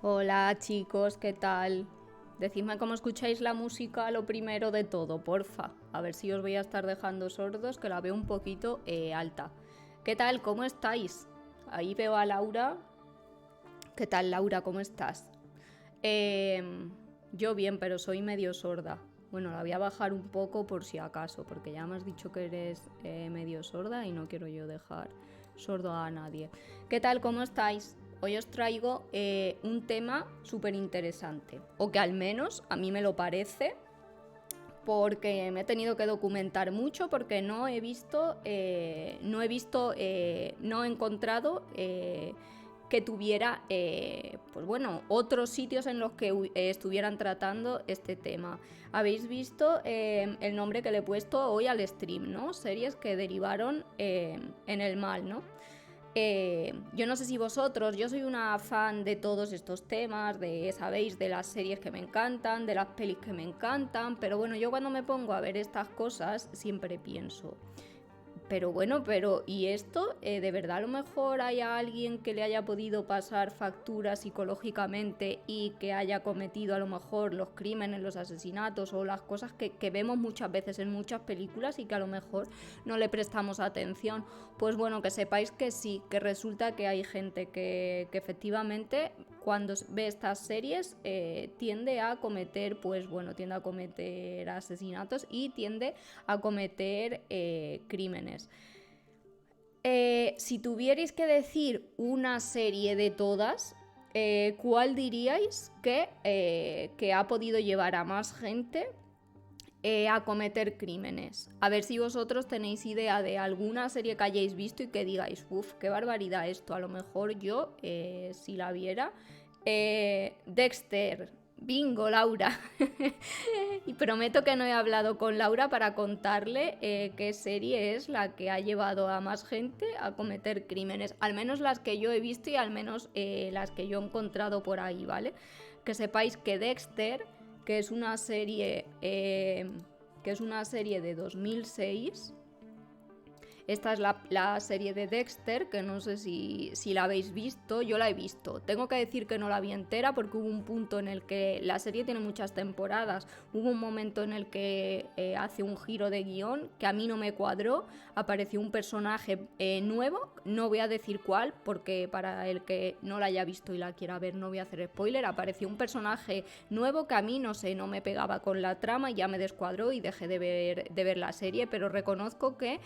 Hola chicos, ¿qué tal? Decidme cómo escucháis la música lo primero de todo, porfa. A ver si os voy a estar dejando sordos, que la veo un poquito alta. ¿Qué tal? ¿Cómo estáis? Ahí veo a Laura. ¿Qué tal, Laura? ¿Cómo estás? Eh, yo bien, pero soy medio sorda. Bueno, la voy a bajar un poco por si acaso, porque ya me has dicho que eres medio sorda y no quiero yo dejar sordo a nadie. ¿Qué tal? ¿Cómo estáis? Hoy os traigo un tema súper interesante, o que al menos a mí me lo parece, porque me he tenido que documentar mucho, porque no he encontrado que tuviera, pues bueno, otros sitios en los que estuvieran tratando este tema. Habéis visto el nombre que le he puesto hoy al stream, ¿no? Series que derivaron en el mal, ¿no? Yo no sé si vosotros, yo soy una fan de todos estos temas, sabéis, de las series que me encantan, de las pelis que me encantan, pero bueno, yo cuando me pongo a ver estas cosas siempre pienso, pero bueno, ¿y esto? ¿De verdad a lo mejor hay a alguien que le haya podido pasar factura psicológicamente y que haya cometido a lo mejor los crímenes, los asesinatos o las cosas que vemos muchas veces en muchas películas y que a lo mejor no le prestamos atención? Pues bueno, que sepáis que sí, que resulta que hay gente que efectivamente cuando ve estas series tiende a cometer, pues bueno, tiende a cometer asesinatos y tiende a cometer crímenes. Si tuvierais que decir una serie de todas, ¿cuál diríais que ha podido llevar a más gente a cometer crímenes? A ver si vosotros tenéis idea de alguna serie que hayáis visto y que digáis, uff, qué barbaridad esto. A lo mejor yo, si la viera. Dexter. Bingo, Laura. Y prometo que no he hablado con Laura para contarle qué serie es la que ha llevado a más gente a cometer crímenes. Al menos las que yo he visto y al menos las que yo he encontrado por ahí, ¿vale? Que sepáis que Dexter, que es una serie, de 2006. Esta es la serie de Dexter, que no sé si la habéis visto. Yo la he visto. Tengo que decir que no la vi entera porque hubo un punto en el que la serie tiene muchas temporadas. Hubo un momento en el que hace un giro de guión que a mí no me cuadró. Apareció un personaje nuevo. No voy a decir cuál porque para el que no la haya visto y la quiera ver no voy a hacer spoiler. Apareció un personaje nuevo que a mí no sé, no me pegaba con la trama y ya me descuadró y dejé de ver la serie. Pero reconozco que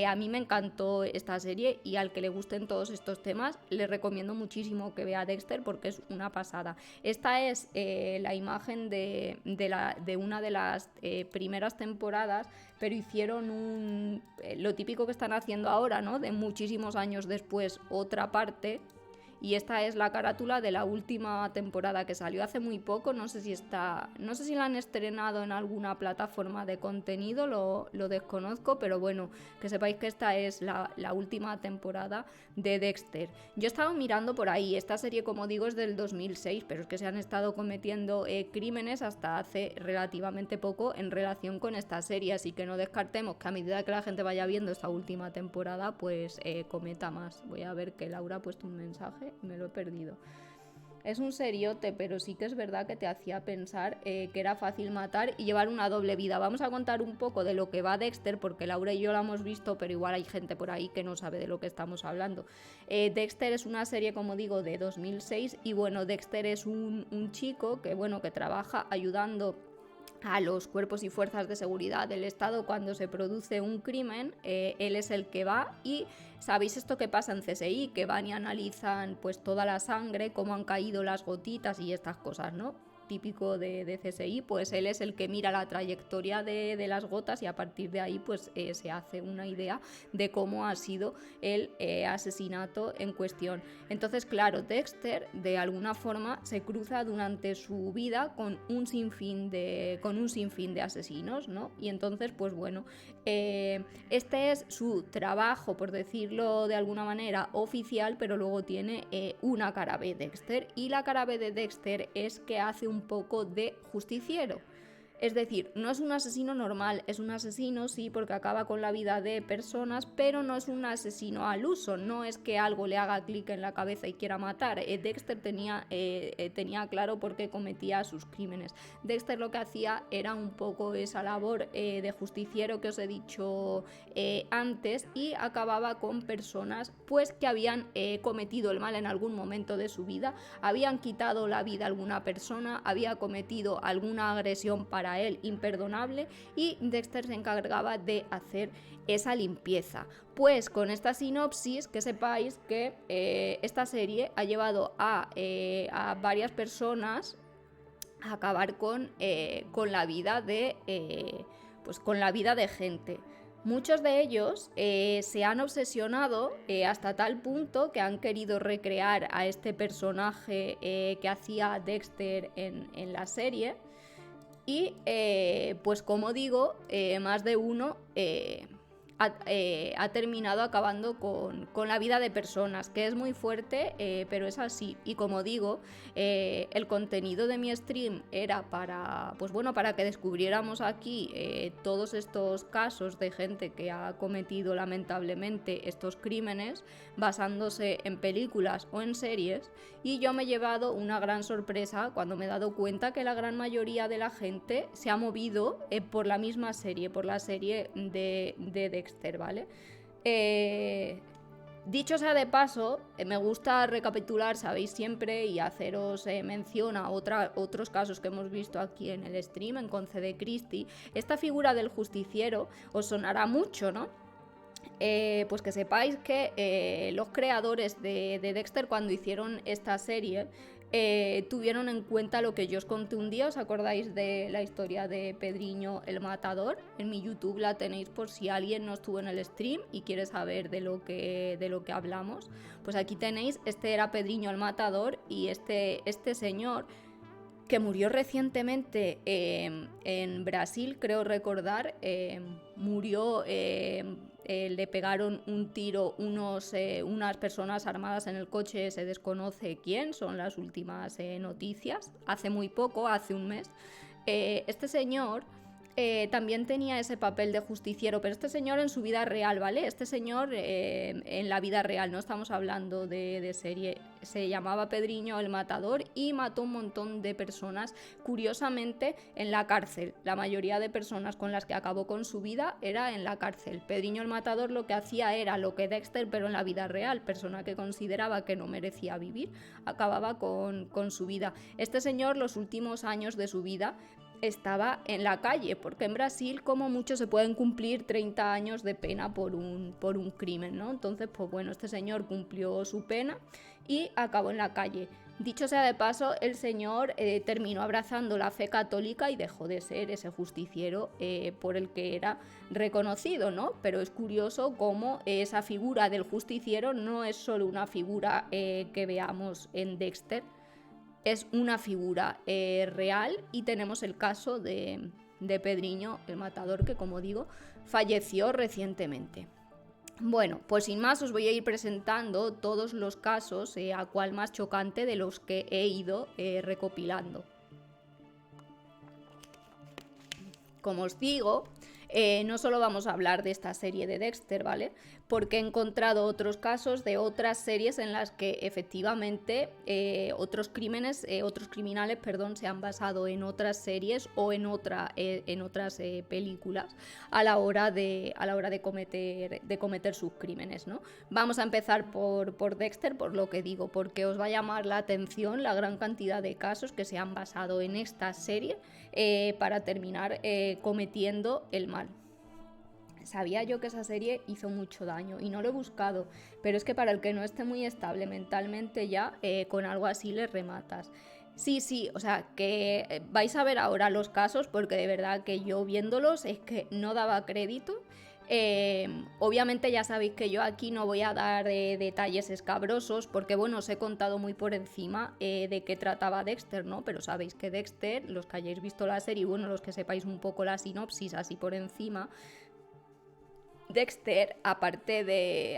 a mí me encantó esta serie y al que le gusten todos estos temas les recomiendo muchísimo que vea Dexter porque es una pasada. Esta es la imagen de una de las primeras temporadas, pero hicieron lo típico que están haciendo ahora, ¿no? De muchísimos años después otra parte. Y esta es la carátula de la última temporada que salió hace muy poco. No sé si la han estrenado en alguna plataforma de contenido, lo desconozco, pero bueno, que sepáis que esta es la última temporada de Dexter. Yo he estado mirando por ahí, esta serie como digo es del 2006, pero es que se han estado cometiendo crímenes hasta hace relativamente poco en relación con esta serie, así que no descartemos que a medida que la gente vaya viendo esta última temporada, pues cometa más. Voy a ver que Laura ha puesto un mensaje. Me lo he perdido. Es un seriote, pero sí que es verdad que te hacía pensar que era fácil matar y llevar una doble vida. Vamos a contar un poco de lo que va Dexter, porque Laura y yo la hemos visto, pero igual hay gente por ahí que no sabe de lo que estamos hablando. Dexter es una serie, como digo, de 2006 y bueno, Dexter es un chico que, bueno, que trabaja ayudando a los cuerpos y fuerzas de seguridad del Estado cuando se produce un crimen. Él es el que va y sabéis esto que pasa en CSI, que van y analizan pues toda la sangre, cómo han caído las gotitas y estas cosas, ¿no? Típico de CSI, pues él es el que mira la trayectoria de las gotas y a partir de ahí pues se hace una idea de cómo ha sido el asesinato en cuestión. Entonces, claro, Dexter de alguna forma se cruza durante su vida con un sinfín de asesinos, ¿no? Y entonces, pues bueno, este es su trabajo, por decirlo de alguna manera, oficial, pero luego tiene una cara B Dexter, y la cara B de Dexter es que hace un poco de justiciero. Es decir, no es un asesino normal, es un asesino, sí, porque acaba con la vida de personas, pero no es un asesino al uso, no es que algo le haga clic en la cabeza y quiera matar. Dexter tenía claro por qué cometía sus crímenes. Dexter lo que hacía era un poco esa labor de justiciero que os he dicho antes, y acababa con personas pues que habían cometido el mal en algún momento de su vida, habían quitado la vida a alguna persona, había cometido alguna agresión para él imperdonable, y Dexter se encargaba de hacer esa limpieza. Pues con esta sinopsis, que sepáis que esta serie ha llevado a varias personas a acabar con la vida de con la vida de gente. Muchos de ellos se han obsesionado hasta tal punto que han querido recrear a este personaje que hacía Dexter en la serie, y pues como digo, más de uno ha terminado acabando con la vida de personas, que es muy fuerte, pero es así. Y como digo, el contenido de mi stream era para que descubriéramos aquí todos estos casos de gente que ha cometido lamentablemente estos crímenes basándose en películas o en series, y yo me he llevado una gran sorpresa cuando me he dado cuenta que la gran mayoría de la gente se ha movido por la misma serie, por la serie de Dexter, ¿vale? Dicho sea de paso, me gusta recapitular, sabéis siempre, y haceros mención a otros casos que hemos visto aquí en el stream, en Conce de Christie. Esta figura del justiciero os sonará mucho, ¿no? Pues que sepáis que los creadores de Dexter, cuando hicieron esta serie, tuvieron en cuenta lo que yo os conté un día. ¿Os acordáis de la historia de Pedriño el Matador? En mi YouTube la tenéis por si alguien no estuvo en el stream y quiere saber de lo que hablamos. Pues aquí tenéis, este era Pedriño el Matador, y este señor que murió recientemente en Brasil, creo recordar, murió... le pegaron un tiro unas personas armadas en el coche, se desconoce quién, son las últimas noticias, hace muy poco, hace un mes. Este señor también tenía ese papel de justiciero, pero este señor en su vida real, ¿vale? Este señor en la vida real, no estamos hablando de serie, se llamaba Pedriño el Matador y mató un montón de personas, curiosamente en la cárcel. La mayoría de personas con las que acabó con su vida era en la cárcel. Pedriño el Matador lo que hacía era lo que Dexter, pero en la vida real, persona que consideraba que no merecía vivir, acababa con su vida. Este señor, los últimos años de su vida, estaba en la calle, porque en Brasil como mucho se pueden cumplir 30 años de pena por un crimen, ¿no? Entonces, pues bueno, este señor cumplió su pena y acabó en la calle. Dicho sea de paso, el señor terminó abrazando la fe católica y dejó de ser ese justiciero por el que era reconocido, ¿no? Pero es curioso cómo esa figura del justiciero no es solo una figura que veamos en Dexter, es una figura real, y tenemos el caso de Pedriño el Matador, que como digo, falleció recientemente. Bueno, pues sin más os voy a ir presentando todos los casos, a cual más chocante de los que he ido recopilando. Como os digo, no solo vamos a hablar de esta serie de Dexter, ¿vale? Porque he encontrado otros casos de otras series en las que efectivamente otros criminales, se han basado en otras series o en otras películas a la hora de cometer sus crímenes, ¿no? Vamos a empezar por Dexter, por lo que digo, porque os va a llamar la atención la gran cantidad de casos que se han basado en esta serie para terminar cometiendo el mal. Sabía yo que esa serie hizo mucho daño y no lo he buscado, pero es que para el que no esté muy estable mentalmente ya, con algo así le rematas. Sí, o sea, que vais a ver ahora los casos, porque de verdad que yo viéndolos es que no daba crédito. Obviamente ya sabéis que yo aquí no voy a dar detalles escabrosos, porque bueno, os he contado muy por encima de qué trataba Dexter, ¿no? Pero sabéis que Dexter, los que hayáis visto la serie, bueno, los que sepáis un poco la sinopsis así por encima, Dexter, aparte de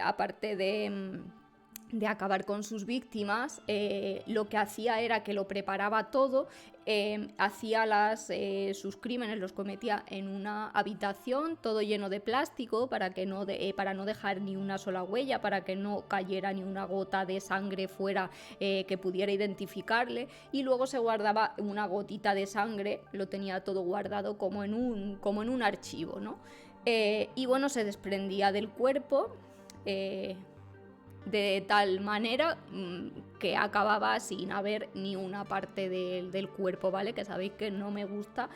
de acabar con sus víctimas, lo que hacía era que lo preparaba todo, hacía sus crímenes, los cometía en una habitación, todo lleno de plástico para no dejar ni una sola huella, para que no cayera ni una gota de sangre fuera que pudiera identificarle, y luego se guardaba una gotita de sangre, lo tenía todo guardado como en un archivo, ¿no? Y bueno, se desprendía del cuerpo de tal manera que acababa sin haber ni una parte del cuerpo, ¿vale? Que sabéis que no me gusta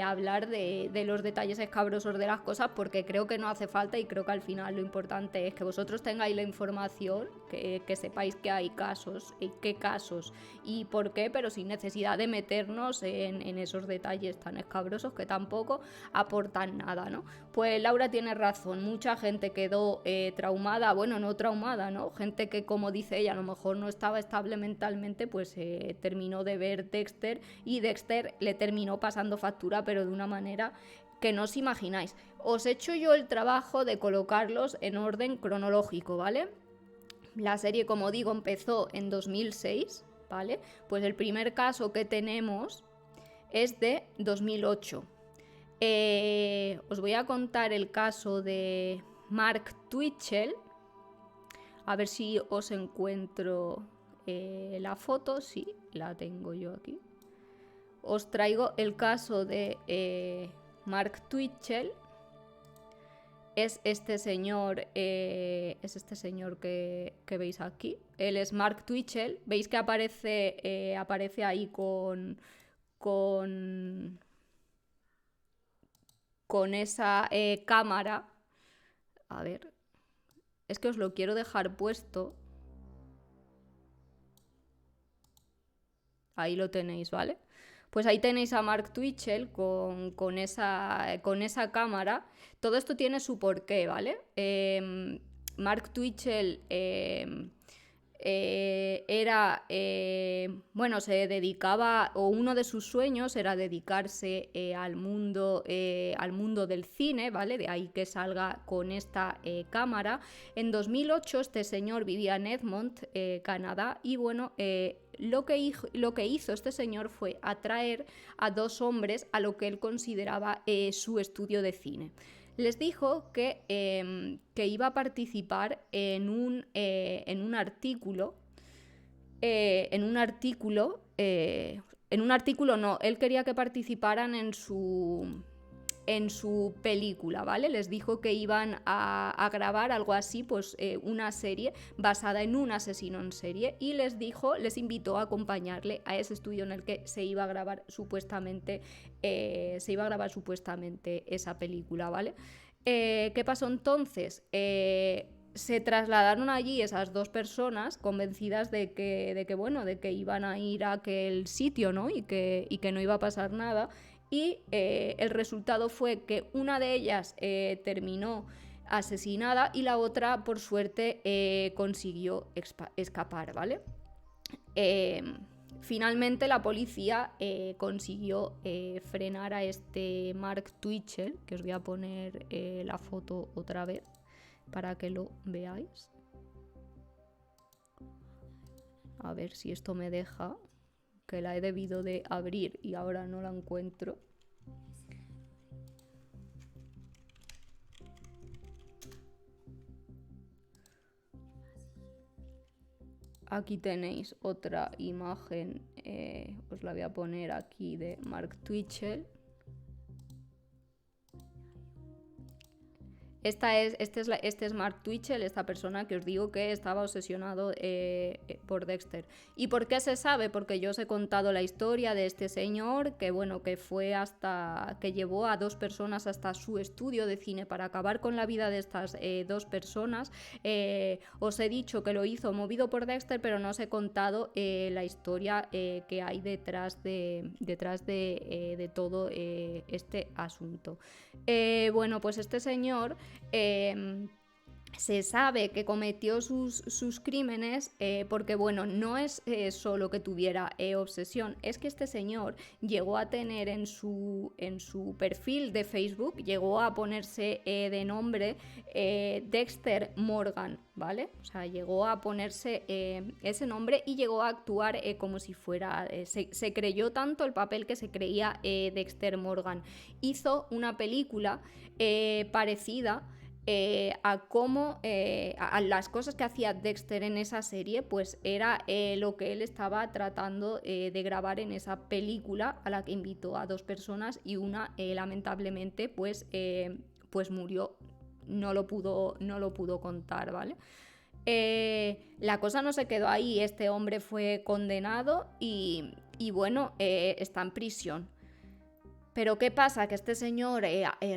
hablar de los detalles escabrosos de las cosas, porque creo que no hace falta, y creo que al final lo importante es que vosotros tengáis la información, que sepáis que hay casos, qué casos y por qué, pero sin necesidad de meternos en esos detalles tan escabrosos que tampoco aportan nada, ¿no? Pues Laura tiene razón, mucha gente quedó traumada, bueno, no traumada, ¿no? Gente que, como dice ella, a lo mejor no estaba estable mentalmente, pues terminó de ver Dexter, y Dexter le terminó pasando factura, pero de una manera que no os imagináis. Os he hecho yo el trabajo de colocarlos en orden cronológico, ¿vale? La serie, como digo, empezó en 2006, ¿vale? Pues el primer caso que tenemos es de 2008. Os voy a contar el caso de Mark Twitchell. A ver si os encuentro la foto. Sí, la tengo yo aquí. Os traigo el caso de Mark Twitchell. Es este señor que veis aquí. Él es Mark Twitchell. Veis que aparece ahí con esa cámara. A ver, es que os lo quiero dejar puesto. Ahí lo tenéis, ¿vale? Pues ahí tenéis a Mark Twitchell con esa cámara. Todo esto tiene su porqué, ¿vale? Mark Twitchell se dedicaba, o uno de sus sueños era dedicarse al mundo del cine, ¿vale? De ahí que salga con esta cámara. En 2008 este señor vivía en Edmonton, Canadá, y bueno, lo que hizo este señor fue atraer a dos hombres a lo que él consideraba su estudio de cine. Les dijo que iba a participar en un artículo. Él quería que participaran en su película, ¿vale? Les dijo que iban a grabar algo así, pues una serie basada en un asesino en serie, y les invitó a acompañarle a ese estudio en el que se iba a grabar supuestamente esa película, ¿vale? ¿Qué pasó entonces? Se trasladaron allí esas dos personas convencidas de que iban a ir a aquel sitio, ¿no? Y que no iba a pasar nada. Y el resultado fue que una de ellas terminó asesinada y la otra, por suerte, consiguió escapar, ¿vale? Finalmente la policía consiguió frenar a este Mark Twitchell, que os voy a poner la foto otra vez para que lo veáis. A ver si esto me deja, que la he debido de abrir y ahora no la encuentro. Aquí tenéis otra imagen, os la voy a poner aquí, de Mark Twitchell. Este es Mark Twitchell, esta persona que os digo que estaba obsesionado por Dexter. ¿Y por qué se sabe? Porque yo os he contado la historia de este señor que que llevó a dos personas hasta su estudio de cine para acabar con la vida de estas dos personas. Os he dicho que lo hizo movido por Dexter, pero no os he contado la historia que hay detrás de todo este asunto. Pues este señor se sabe que cometió sus crímenes porque, bueno, no es solo que tuviera obsesión, es que este señor llegó a tener en su perfil de Facebook, llegó a ponerse de nombre Dexter Morgan, ¿vale? O sea, llegó a ponerse ese nombre y llegó a actuar como si fuera... se creyó tanto el papel que se creía Dexter Morgan. Hizo una película parecida a cómo a las cosas que hacía Dexter en esa serie, pues era lo que él estaba tratando de grabar en esa película, a la que invitó a 2 personas y una lamentablemente pues murió, no lo pudo contar, ¿vale? La cosa no se quedó ahí, este hombre fue condenado y bueno, está en prisión. Pero ¿qué pasa? Que este señor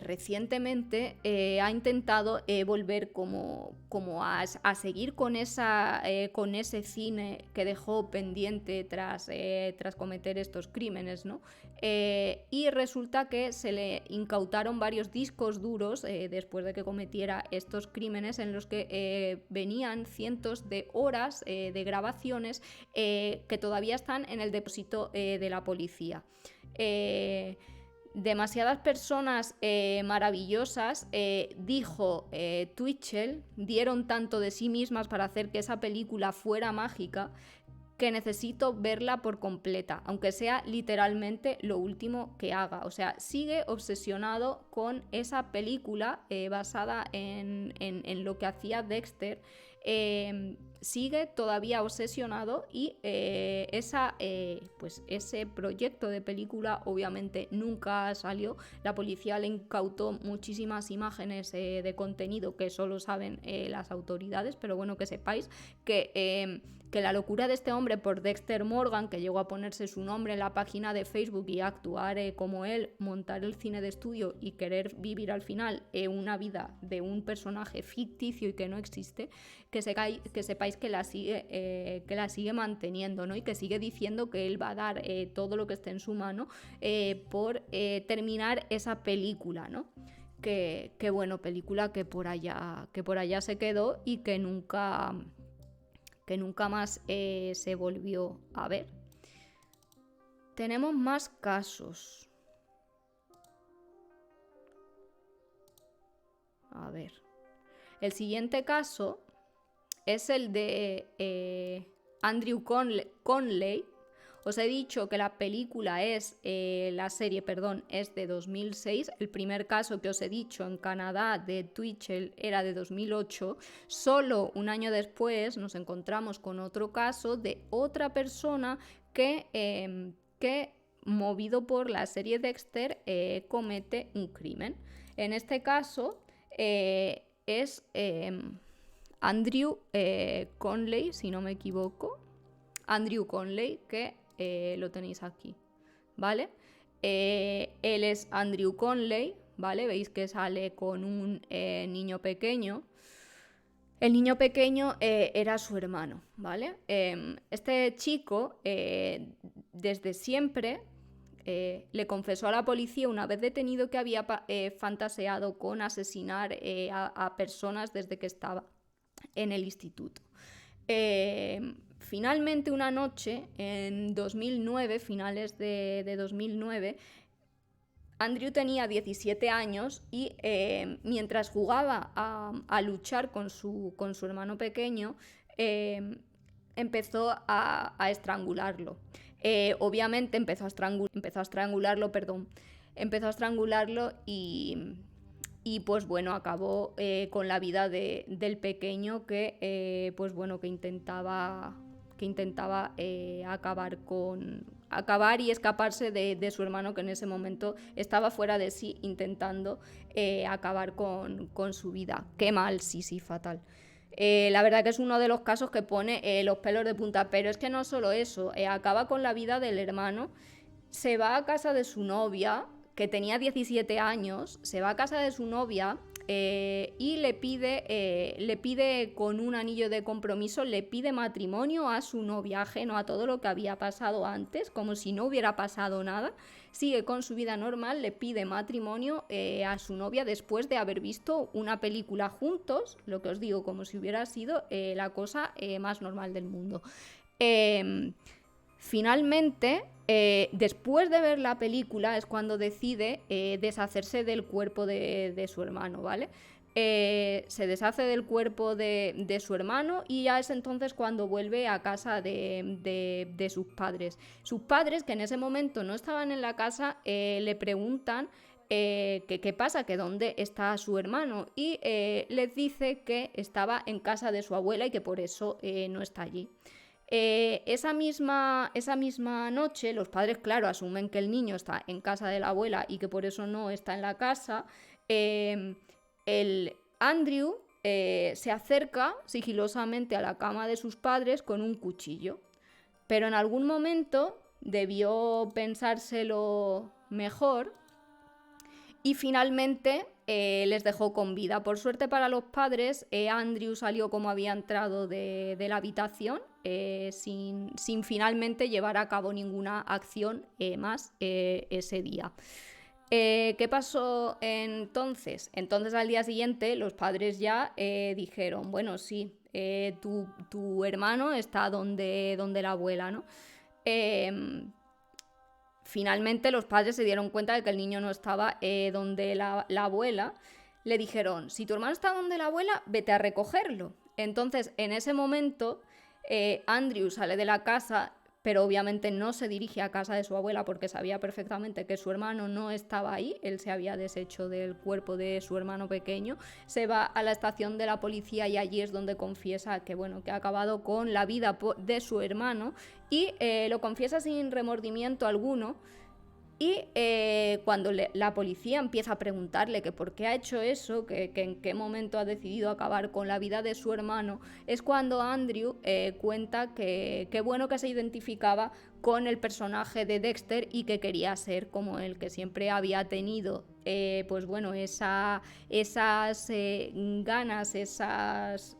recientemente ha intentado volver como a seguir con ese cine que dejó pendiente tras cometer estos crímenes, ¿no? Y resulta que se le incautaron varios discos duros después de que cometiera estos crímenes, en los que venían cientos de horas de grabaciones que todavía están en el depósito de la policía. Demasiadas personas maravillosas, dijo Twitchell, dieron tanto de sí mismas para hacer que esa película fuera mágica, que necesito verla por completa, aunque sea literalmente lo último que haga. O sea, sigue obsesionado con esa película basada en lo que hacía Dexter. Sigue todavía obsesionado y pues ese proyecto de película obviamente nunca salió. La policía le incautó muchísimas imágenes de contenido que solo saben las autoridades, pero bueno, que sepáis que la locura de este hombre por Dexter Morgan, que llegó a ponerse su nombre en la página de Facebook y actuar como él, montar el cine de estudio y querer vivir al final una vida de un personaje ficticio y que no existe, que sepáis que la sigue manteniendo, ¿no? Y que sigue diciendo que él va a dar todo lo que esté en su mano por terminar esa película, ¿no? Que bueno, película que por allá se quedó y que nunca más se volvió a ver. Tenemos más casos. A ver. El siguiente caso es el de Andrew Conley. Os he dicho que la serie es de 2006. El primer caso que os he dicho en Canadá de Twitchell era de 2008. Solo un año después nos encontramos con otro caso de otra persona que movido por la serie Dexter, comete un crimen. En este caso es Andrew Conley, si no me equivoco. Andrew Conley, que lo tenéis aquí, ¿vale? Él es Andrew Conley, ¿vale? Veis que sale con un niño pequeño. El niño pequeño era su hermano, ¿vale? Este chico, desde siempre, le confesó a la policía, una vez detenido, que había fantaseado con asesinar a personas desde que estaba en el instituto. Finalmente, una noche, en 2009, finales de 2009, Andrew tenía 17 años y mientras jugaba a luchar con su hermano pequeño, empezó a estrangularlo. Obviamente empezó a estrangularlo y pues bueno, acabó con la vida del pequeño que intentaba acabar y escaparse de su hermano, que en ese momento estaba fuera de sí, intentando acabar con su vida. Qué mal, sí, fatal. La verdad que es uno de los casos que pone los pelos de punta, pero es que no solo eso, acaba con la vida del hermano, se va a casa de su novia, que tenía 17 años, se va a casa de su novia, y le pide con un anillo de compromiso, le pide matrimonio a su novia, ajeno a todo lo que había pasado antes, como si no hubiera pasado nada. Sigue con su vida normal, le pide matrimonio a su novia después de haber visto una película juntos, lo que os digo, como si hubiera sido la cosa más normal del mundo. Finalmente, después de ver la película, es cuando decide deshacerse del cuerpo de su hermano, ¿vale? Se deshace del cuerpo de su hermano y ya es entonces cuando vuelve a casa de sus padres. Sus padres, que en ese momento no estaban en la casa, le preguntan qué pasa, que dónde está su hermano, y les dice que estaba en casa de su abuela y que por eso no está allí. Esa misma noche, los padres, claro, asumen que el niño está en casa de la abuela y que por eso no está en la casa. El Andrew se acerca sigilosamente a la cama de sus padres con un cuchillo, pero en algún momento debió pensárselo mejor y finalmente les dejó con vida. Por suerte para los padres, Andrew salió como había entrado de la habitación, sin finalmente llevar a cabo ninguna acción más ese día. ¿Qué pasó entonces? Entonces al día siguiente los padres ya dijeron, bueno, sí, tu hermano está donde la abuela, ¿no? Finalmente los padres se dieron cuenta de que el niño no estaba donde la abuela. Le dijeron, si tu hermano está donde la abuela, vete a recogerlo. Entonces, en ese momento, Andrew sale de la casa, pero obviamente no se dirige a casa de su abuela porque sabía perfectamente que su hermano no estaba ahí. Él se había deshecho del cuerpo de su hermano pequeño. Se va a la estación de la policía y allí es donde confiesa que, bueno, que ha acabado con la vida de su hermano y lo confiesa sin remordimiento alguno. Y cuando la policía empieza a preguntarle que por qué ha hecho eso, que en qué momento ha decidido acabar con la vida de su hermano, es cuando Andrew cuenta que bueno que se identificaba con el personaje de Dexter y que quería ser como él, que siempre había tenido pues bueno, esas ganas, esas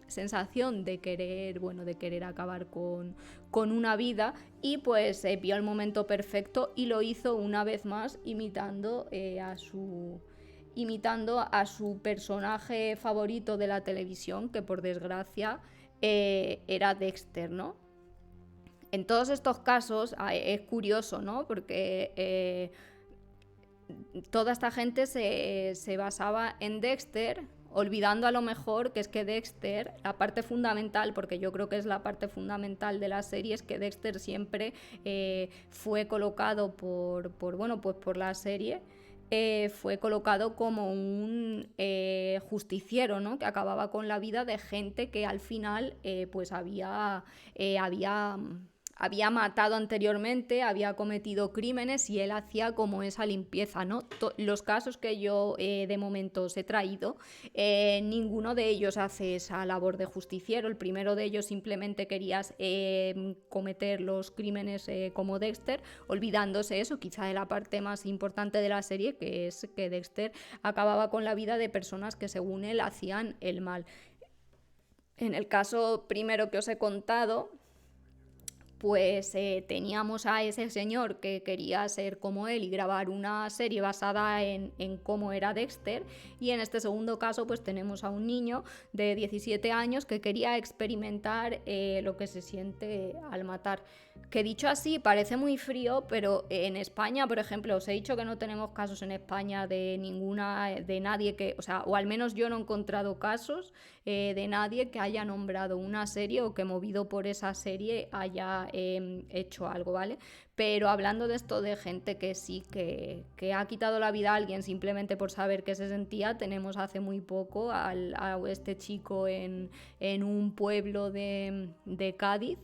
sensación de querer acabar con una vida, y pues vio el momento perfecto y lo hizo una vez más imitando a su personaje favorito de la televisión, que por desgracia era Dexter, ¿no? En todos estos casos es curioso, ¿no? Porque toda esta gente se basaba en Dexter, olvidando a lo mejor que es que Dexter, la parte fundamental, porque yo creo que es la parte fundamental de la serie, es que Dexter siempre fue colocado por la serie, fue colocado como un justiciero, ¿no? Que acababa con la vida de gente que al final pues había matado anteriormente, había cometido crímenes y él hacía como esa limpieza, ¿no? Los casos que yo de momento os he traído, ninguno de ellos hace esa labor de justiciero. El primero de ellos simplemente quería cometer los crímenes como Dexter, olvidándose eso, quizá de la parte más importante de la serie, que es que Dexter acababa con la vida de personas que según él hacían el mal. En el caso primero que os he contado, pues teníamos a ese señor que quería ser como él y grabar una serie basada en cómo era Dexter, y en este segundo caso pues tenemos a un niño de 17 años que quería experimentar lo que se siente al matar. Que dicho así parece muy frío, pero en España, por ejemplo, os he dicho que no tenemos casos en España de nadie que, o sea, o al menos yo no he encontrado casos de nadie que haya nombrado una serie o que movido por esa serie haya hecho algo, ¿vale? Pero hablando de esto de gente que sí, que ha quitado la vida a alguien simplemente por saber qué se sentía, tenemos hace muy poco a este chico en un pueblo de Cádiz,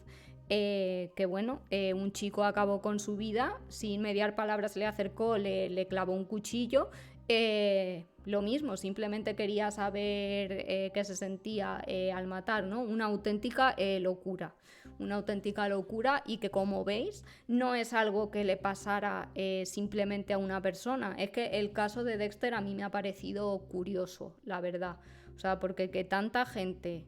que bueno, un chico acabó con su vida, sin mediar palabras se le acercó, le clavó un cuchillo. Lo mismo, simplemente quería saber qué se sentía al matar, ¿no? Una auténtica locura. Una auténtica locura, y que, como veis, no es algo que le pasara simplemente a una persona. Es que el caso de Dexter a mí me ha parecido curioso, la verdad. O sea, porque que tanta gente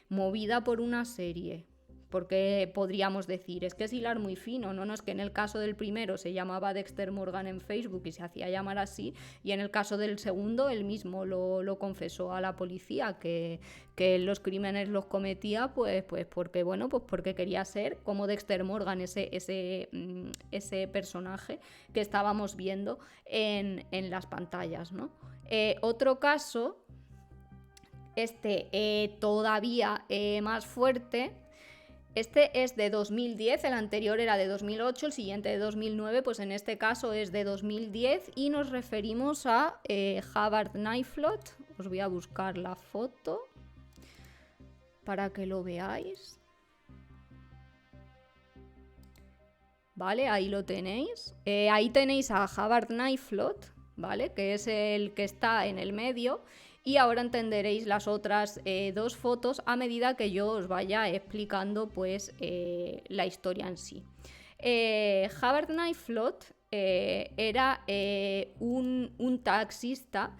movida por una serie, porque podríamos decir, es que es hilar muy fino, no, no, es que en el caso del primero se llamaba Dexter Morgan en Facebook y se hacía llamar así, y en el caso del segundo él mismo lo confesó a la policía, que los crímenes los cometía pues porque, bueno, pues porque quería ser como Dexter Morgan, ese personaje que estábamos viendo en las pantallas, ¿no? Otro caso, todavía más fuerte. Este es de 2010, el anterior era de 2008, el siguiente de 2009, pues en este caso es de 2010 y nos referimos a Havard Knifelot. Os voy a buscar la foto para que lo veáis. Vale, ahí lo tenéis. Ahí tenéis a Havard Knifelot, ¿vale? Que es el que está en el medio. Y ahora entenderéis las otras dos fotos a medida que yo os vaya explicando pues la historia en sí. Havard Knifelot era un taxista.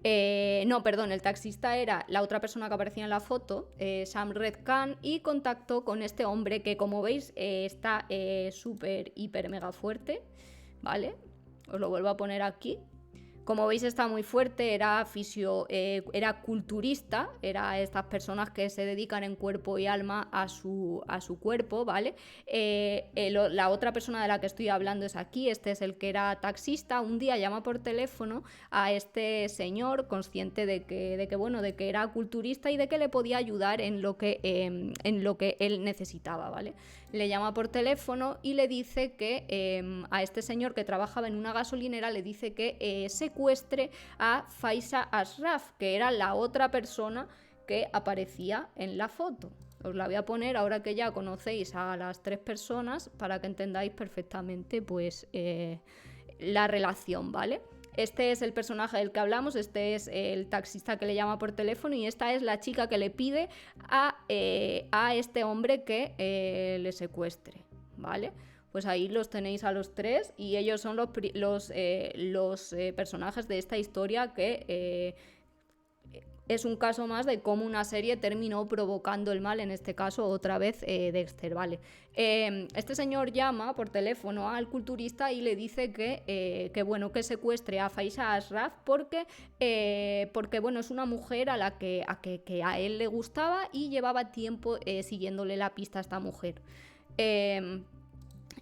No, perdón, el taxista era la otra persona que aparecía en la foto, Sam Redcan, y contactó con este hombre que, como veis, está súper, hiper, mega fuerte, ¿vale? Os lo vuelvo a poner aquí. Como veis, está muy fuerte, era culturista, era estas personas que se dedican en cuerpo y alma a su cuerpo, ¿vale? La otra persona de la que estoy hablando es aquí, este es el que era taxista. Un día llama por teléfono a este señor, consciente de que era culturista y de que le podía ayudar en lo que él necesitaba, ¿vale? Le llama por teléfono y le dice que a este señor, que trabajaba en una gasolinera, le dice que secuestre a Faiza Ashraf, que era la otra persona que aparecía en la foto. Os la voy a poner ahora que ya conocéis a las tres personas, para que entendáis perfectamente pues la relación, ¿vale? Este es el personaje del que hablamos, este es el taxista que le llama por teléfono, y esta es la chica que le pide a este hombre que le secuestre, ¿vale? Pues ahí los tenéis a los tres, y ellos son los personajes de esta historia, que es un caso más de cómo una serie terminó provocando el mal, en este caso otra vez Dexter, ¿vale? Este señor llama por teléfono al culturista y le dice que secuestre a Faiza Ashraf porque bueno, es una mujer a la que a él le gustaba y llevaba tiempo siguiéndole la pista a esta mujer.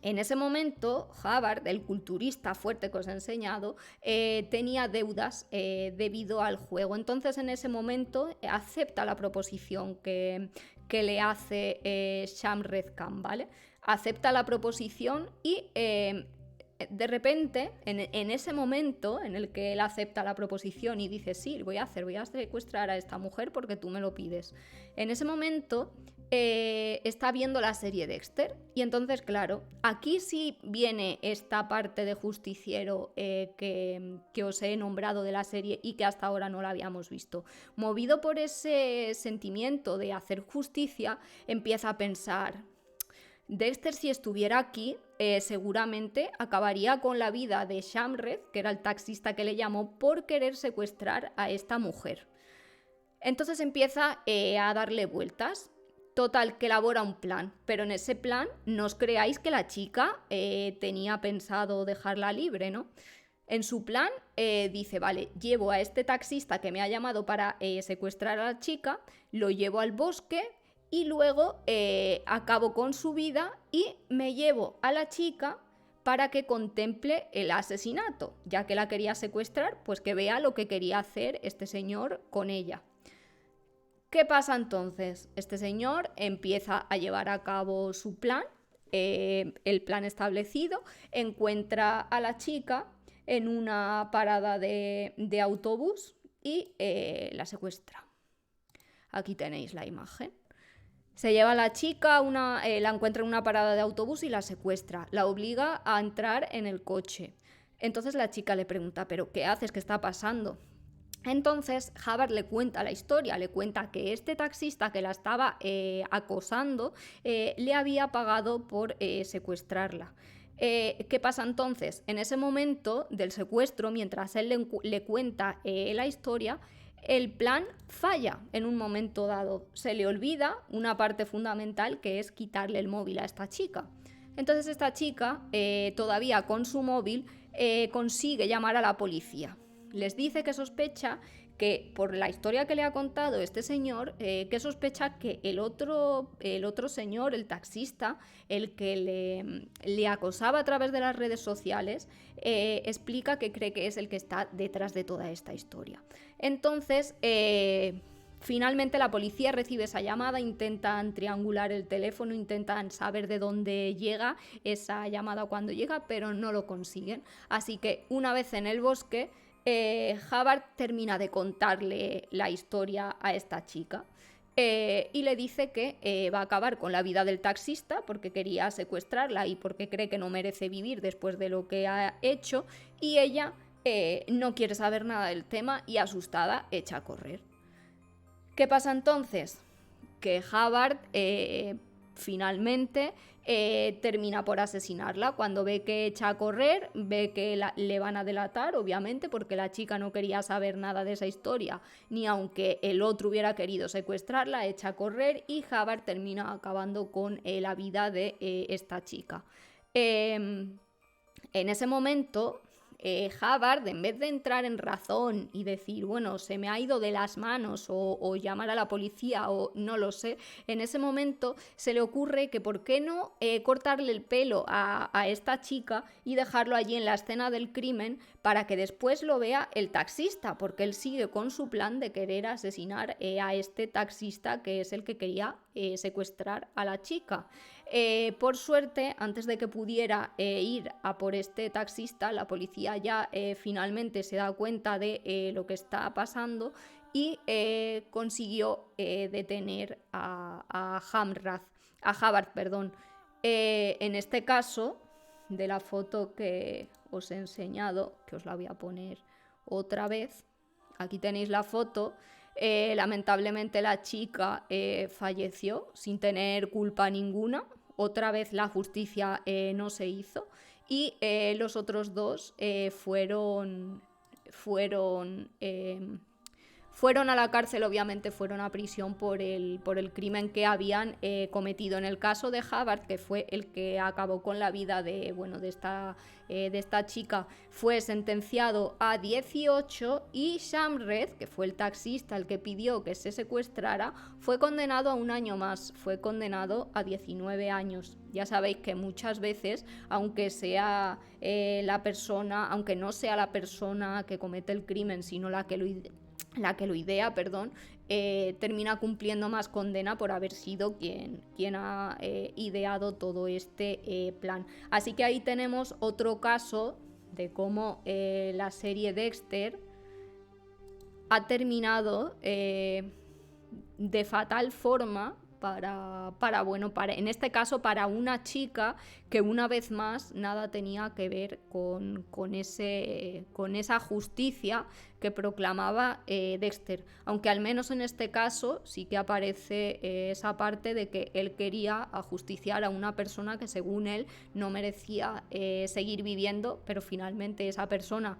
En ese momento, Havard, el culturista fuerte que os he enseñado, tenía deudas debido al juego. Entonces, en ese momento, acepta la proposición que le hace Sam Redcan, ¿vale? Acepta la proposición y de repente, en ese momento en el que él acepta la proposición y dice, sí, voy a secuestrar a esta mujer porque tú me lo pides. En ese momento está viendo la serie Dexter, y entonces, claro, aquí sí viene esta parte de justiciero que os he nombrado de la serie y que hasta ahora no la habíamos visto. Movido por ese sentimiento de hacer justicia, empieza a pensar: Dexter, si estuviera aquí, seguramente acabaría con la vida de Shamred, que era el taxista que le llamó, por querer secuestrar a esta mujer. Entonces empieza a darle vueltas. Total, que elabora un plan, pero en ese plan no os creáis que la chica tenía pensado dejarla libre, ¿no? En su plan dice, vale, llevo a este taxista que me ha llamado para secuestrar a la chica, lo llevo al bosque y luego acabo con su vida y me llevo a la chica para que contemple el asesinato. Ya que la quería secuestrar, pues que vea lo que quería hacer este señor con ella. ¿Qué pasa entonces? Este señor empieza a llevar a cabo su plan, el plan establecido, encuentra a la chica en una parada de autobús y la secuestra. Aquí tenéis la imagen. Se lleva a la chica, la encuentra en una parada de autobús y la secuestra. La obliga a entrar en el coche. Entonces la chica le pregunta, ¿pero qué haces? ¿Qué está pasando? Entonces Havard le cuenta la historia, le cuenta que este taxista que la estaba acosando le había pagado por secuestrarla. ¿Qué pasa entonces? En ese momento del secuestro, mientras él le cuenta la historia, el plan falla en un momento dado. Se le olvida una parte fundamental, que es quitarle el móvil a esta chica. Entonces esta chica, todavía con su móvil, consigue llamar a la policía. Les dice que sospecha que, por la historia que le ha contado este señor, que sospecha que el otro señor, el taxista, el que le acosaba a través de las redes sociales, explica que cree que es el que está detrás de toda esta historia. Entonces, finalmente la policía recibe esa llamada, intentan triangular el teléfono, intentan saber de dónde llega esa llamada cuando llega, pero no lo consiguen. Así que una vez en el bosque, Havard termina de contarle la historia a esta chica y le dice que va a acabar con la vida del taxista porque quería secuestrarla y porque cree que no merece vivir después de lo que ha hecho, y ella no quiere saber nada del tema y, asustada, echa a correr. ¿Qué pasa entonces? Que Havard finalmente termina por asesinarla. Cuando ve que echa a correr, ve que le van a delatar, obviamente, porque la chica no quería saber nada de esa historia, ni aunque el otro hubiera querido secuestrarla, echa a correr y Havard termina acabando con la vida de esta chica. En ese momento, Havard, en vez de entrar en razón y decir, bueno, se me ha ido de las manos, o llamar a la policía, o no lo sé, en ese momento se le ocurre que por qué no cortarle el pelo a esta chica y dejarlo allí en la escena del crimen para que después lo vea el taxista, porque él sigue con su plan de querer asesinar a este taxista, que es el que quería secuestrar a la chica. Por suerte, antes de que pudiera ir a por este taxista, la policía ya finalmente se da cuenta de lo que está pasando y consiguió detener a Havard. En este caso, de la foto que os he enseñado, que os la voy a poner otra vez, aquí tenéis la foto. Lamentablemente la chica falleció sin tener culpa ninguna. Otra vez la justicia no se hizo y los otros dos fueron a la cárcel, obviamente fueron a prisión por el crimen que habían cometido. En el caso de Havard, que fue el que acabó con la vida de esta chica, fue sentenciado a 18, y Shamred, que fue el taxista el que pidió que se secuestrara, fue condenado a un año más, fue condenado a 19 años. Ya sabéis que muchas veces, aunque no sea la persona que comete el crimen, sino la que lo idea, termina cumpliendo más condena por haber sido quien ha ideado todo este plan. Así que ahí tenemos otro caso de cómo la serie Dexter ha terminado de fatal forma en este caso para una chica que, una vez más, nada tenía que ver con esa justicia que proclamaba Dexter, aunque al menos en este caso sí que aparece esa parte de que él quería ajusticiar a una persona que, según él, no merecía seguir viviendo, pero finalmente esa persona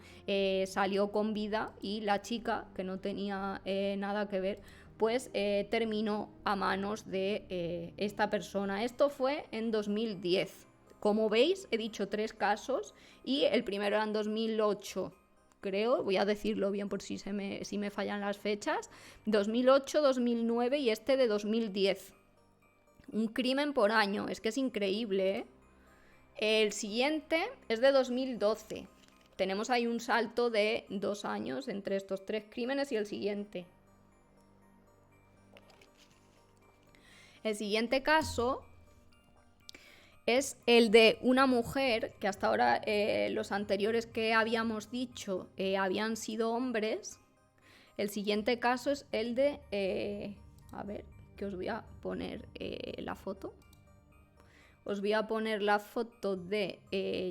salió con vida, y la chica, que no tenía nada que ver, pues terminó a manos de esta persona. Esto fue en 2010. Como veis, he dicho 3 casos y el primero era en 2008, creo, voy a decirlo bien por si me fallan las fechas, 2008, 2009 y este de 2010. Un crimen por año, es que es increíble, ¿eh? El siguiente es de 2012. Tenemos ahí un salto de 2 años entre estos 3 crímenes y el siguiente. El siguiente caso es el de una mujer, que hasta ahora los anteriores que habíamos dicho habían sido hombres. El siguiente caso es el de... que os voy a poner la foto. Os voy a poner la foto de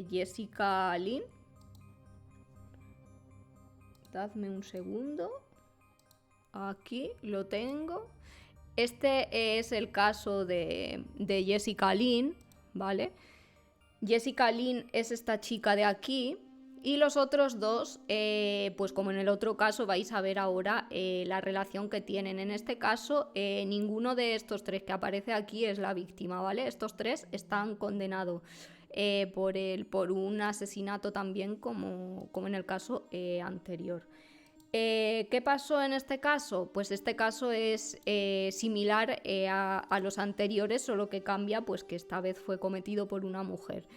Jessica Lynn. Dadme un segundo. Aquí lo tengo. Este es el caso de Jessica Lynn, ¿vale? Jessica Lynn es esta chica de aquí. Y los otros dos, pues como en el otro caso, vais a ver ahora la relación que tienen. En este caso, ninguno de estos tres que aparece aquí es la víctima, ¿vale? Estos tres están condenados por un asesinato también, como en el caso anterior. ¿Qué pasó en este caso? Pues este caso es similar a los anteriores, solo que cambia pues que esta vez fue cometido por una mujer.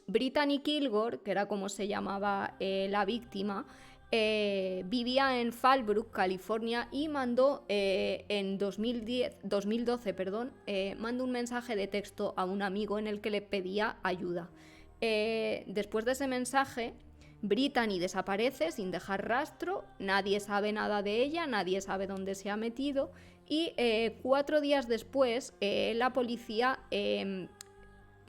Brittany Kilgore, que era como se llamaba la víctima, vivía en Fallbrook, California, y mandó en 2012, mandó un mensaje de texto a un amigo en el que le pedía ayuda. Después de ese mensaje, Brittany desaparece sin dejar rastro, nadie sabe nada de ella, nadie sabe dónde se ha metido, y 4 días después la policía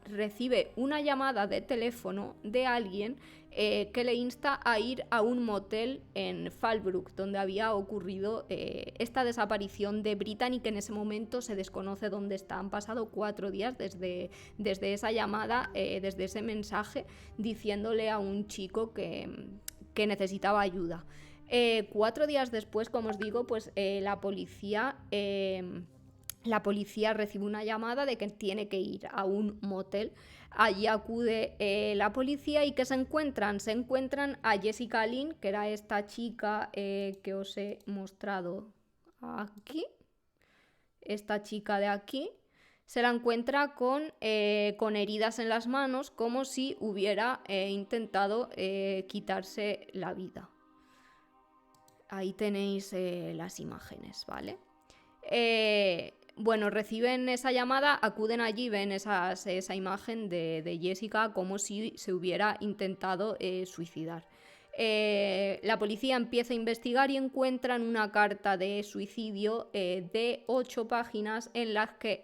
recibe una llamada de teléfono de alguien que le insta a ir a un motel en Fallbrook, donde había ocurrido esta desaparición de Brittany, que en ese momento se desconoce dónde está. Han pasado 4 días desde esa llamada, desde ese mensaje, diciéndole a un chico que necesitaba ayuda. 4 días después, como os digo, pues la policía recibe una llamada de que tiene que ir a un motel. Allí acude la policía y ¿qué se encuentran? Se encuentran a Jessica Lynn, que era esta chica que os he mostrado aquí. Esta chica de aquí. Se la encuentra con heridas en las manos, como si hubiera intentado quitarse la vida. Ahí tenéis las imágenes, ¿vale? Bueno, reciben esa llamada, acuden allí, ven esa imagen de Jessica como si se hubiera intentado suicidar. La policía empieza a investigar y encuentran una carta de suicidio de 8 páginas en las que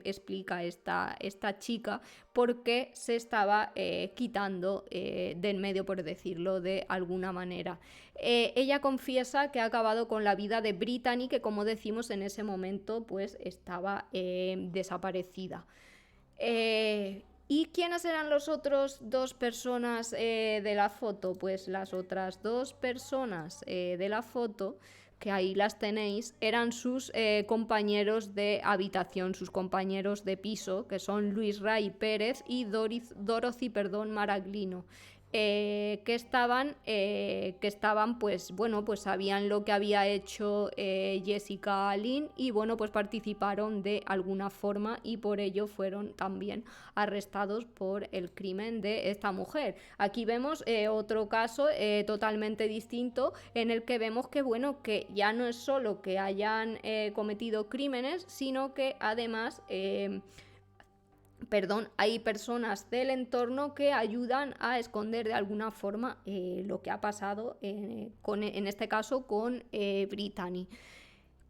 explica esta chica por qué se estaba quitando de en medio, por decirlo de alguna manera. Ella confiesa que ha acabado con la vida de Brittany, que como decimos en ese momento pues estaba desaparecida. ¿Y quiénes eran los otros 2 personas de la foto? Pues las otras 2 personas de la foto, que ahí las tenéis, eran sus compañeros de habitación, sus compañeros de piso, que son Luis Ray Pérez y Dorothy Maraglino. Que estaban pues sabían lo que había hecho Jessica Lynn y bueno, pues participaron de alguna forma y por ello fueron también arrestados por el crimen de esta mujer. Aquí vemos otro caso totalmente distinto, en el que vemos que bueno, que ya no es solo que hayan cometido crímenes, sino que además hay personas del entorno que ayudan a esconder de alguna forma lo que ha pasado en este caso con Brittany.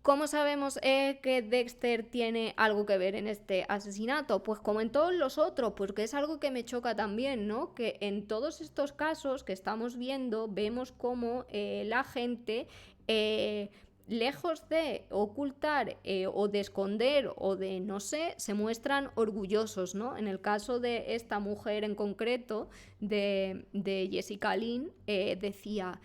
¿Cómo sabemos que Dexter tiene algo que ver en este asesinato? Pues como en todos los otros, porque es algo que me choca también, ¿no? Que en todos estos casos que estamos viendo, vemos cómo la gente lejos de ocultar o de esconder o de no sé, se muestran orgullosos, ¿no? En el caso de esta mujer en concreto, de Jessica Lynn, decía,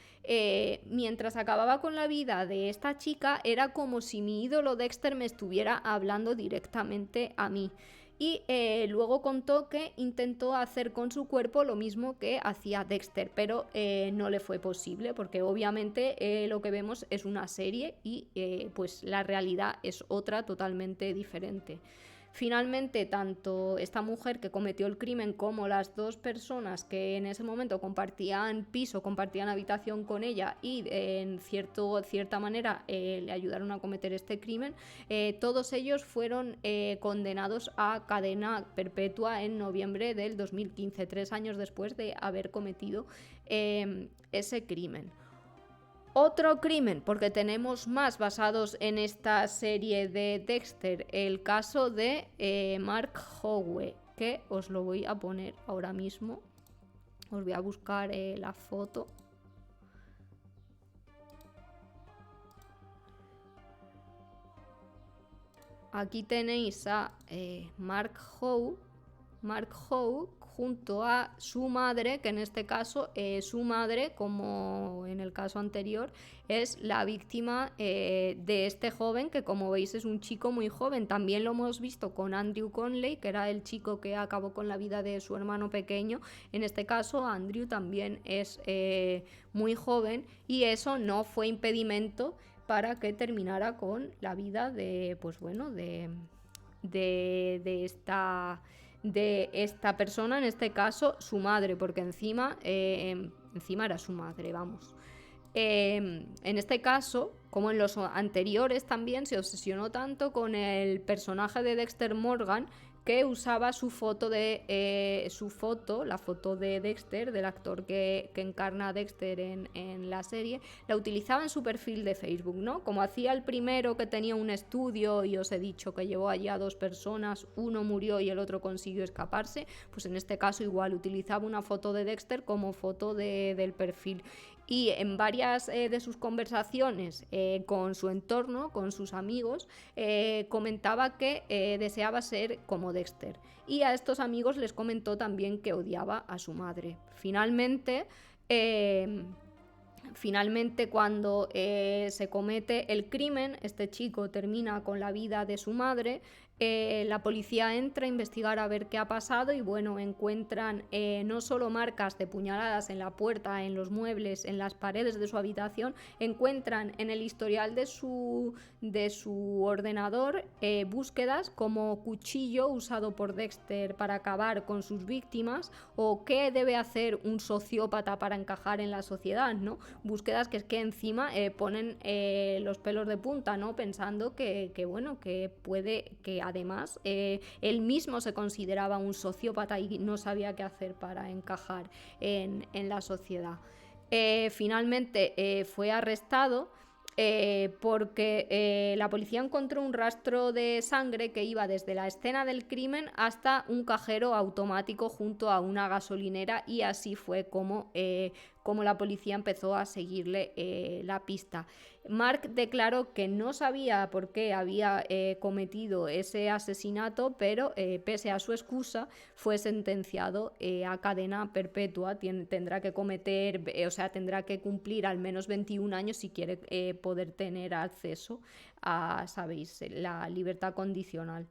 mientras acababa con la vida de esta chica, era como si mi ídolo Dexter me estuviera hablando directamente a mí. Y luego contó que intentó hacer con su cuerpo lo mismo que hacía Dexter, pero no le fue posible porque obviamente lo que vemos es una serie y pues la realidad es otra totalmente diferente. Finalmente, tanto esta mujer que cometió el crimen como las 2 personas que en ese momento compartían piso, compartían habitación con ella y en cierta manera le ayudaron a cometer este crimen, todos ellos fueron condenados a cadena perpetua en noviembre del 2015, 3 años después de haber cometido ese crimen. Otro crimen, porque tenemos más basados en esta serie de Dexter, el caso de Mark Howe, que os lo voy a poner ahora mismo. Os voy a buscar la foto. Aquí tenéis a Mark Howe junto a su madre, que en este caso su madre, como en el caso anterior, es la víctima de este joven, que como veis es un chico muy joven. También lo hemos visto con Andrew Conley, que era el chico que acabó con la vida de su hermano pequeño. En este caso Andrew también es muy joven, y eso no fue impedimento para que terminara con la vida de, pues bueno, de esta persona, en este caso su madre, porque encima era su madre, vamos. En este caso, como en los anteriores, también se obsesionó tanto con el personaje de Dexter Morgan, que usaba su foto, la foto de Dexter, del actor que encarna a Dexter en la serie, la utilizaba en su perfil de Facebook, ¿no? Como hacía el primero, que tenía un estudio, y os he dicho que llevó allí a 2 personas, uno murió y el otro consiguió escaparse, pues en este caso igual utilizaba una foto de Dexter como foto del perfil. Y en varias de sus conversaciones con su entorno, con sus amigos, comentaba que deseaba ser como Dexter. Y a estos amigos les comentó también que odiaba a su madre. Finalmente, cuando se comete el crimen, este chico termina con la vida de su madre. La policía entra a investigar a ver qué ha pasado, y bueno, encuentran no solo marcas de puñaladas en la puerta, en los muebles, en las paredes de su habitación, encuentran en el historial de su ordenador búsquedas como cuchillo usado por Dexter para acabar con sus víctimas, o qué debe hacer un sociópata para encajar en la sociedad, ¿no? Búsquedas que es que encima ponen los pelos de punta, ¿no? Pensando que bueno, que puede, que además él mismo se consideraba un sociópata y no sabía qué hacer para encajar en la sociedad. Finalmente fue arrestado porque la policía encontró un rastro de sangre que iba desde la escena del crimen hasta un cajero automático junto a una gasolinera, y así fue como la policía empezó a seguirle la pista. Mark declaró que no sabía por qué había cometido ese asesinato, pero pese a su excusa fue sentenciado a cadena perpetua. Tendrá que tendrá que cumplir al menos 21 años si quiere poder tener acceso a, sabéis, la libertad condicional.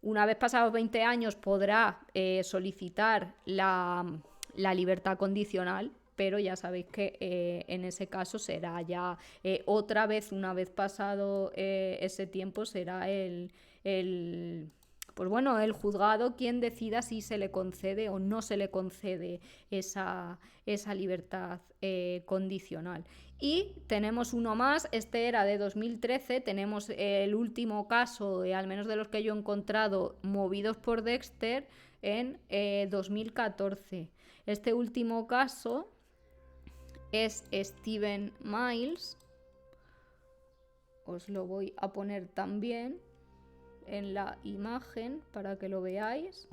Una vez pasados 20 años podrá solicitar la libertad condicional, pero ya sabéis que en ese caso será ya otra vez, una vez pasado ese tiempo, será pues bueno, el juzgado quien decida si se le concede o no se le concede esa libertad condicional. Y tenemos uno más, este era de 2013, tenemos el último caso, al menos de los que yo he encontrado, movidos por Dexter, en 2014. Este último caso es Steven Miles. Os lo voy a poner también en la imagen para que lo veáis.